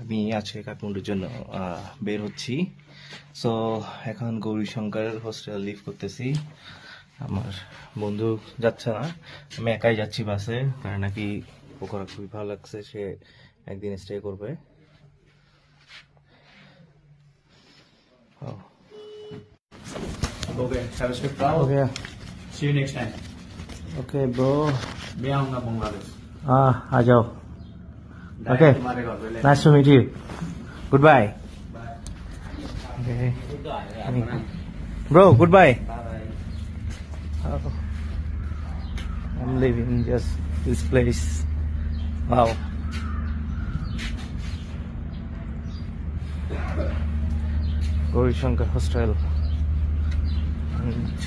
আমি আজকে কাঠমান্ডুর জন্য বের হচ্ছি। সো এখন গৌরীশঙ্কর হোস্টেল লিভ করতেছি। আমার বন্ধু যাচ্ছে না, আমি একাই যাচ্ছি বাসে। তার নাকি পোকরা খুবই ভালো লাগছে, সে একদিন স্টে করবে। Okay, have a safe travel. Okay. See you next time. Okay, bro. मैं आऊंगा बांग्लादेश. आ जाओ. Okay. तुम्हारे घर पे ले. Nice to meet you. Goodbye. Bye. Okay. Bro, goodbye. Bye. Oh, I'm leaving just this place. Wow. Gauri Shankar Hostel. And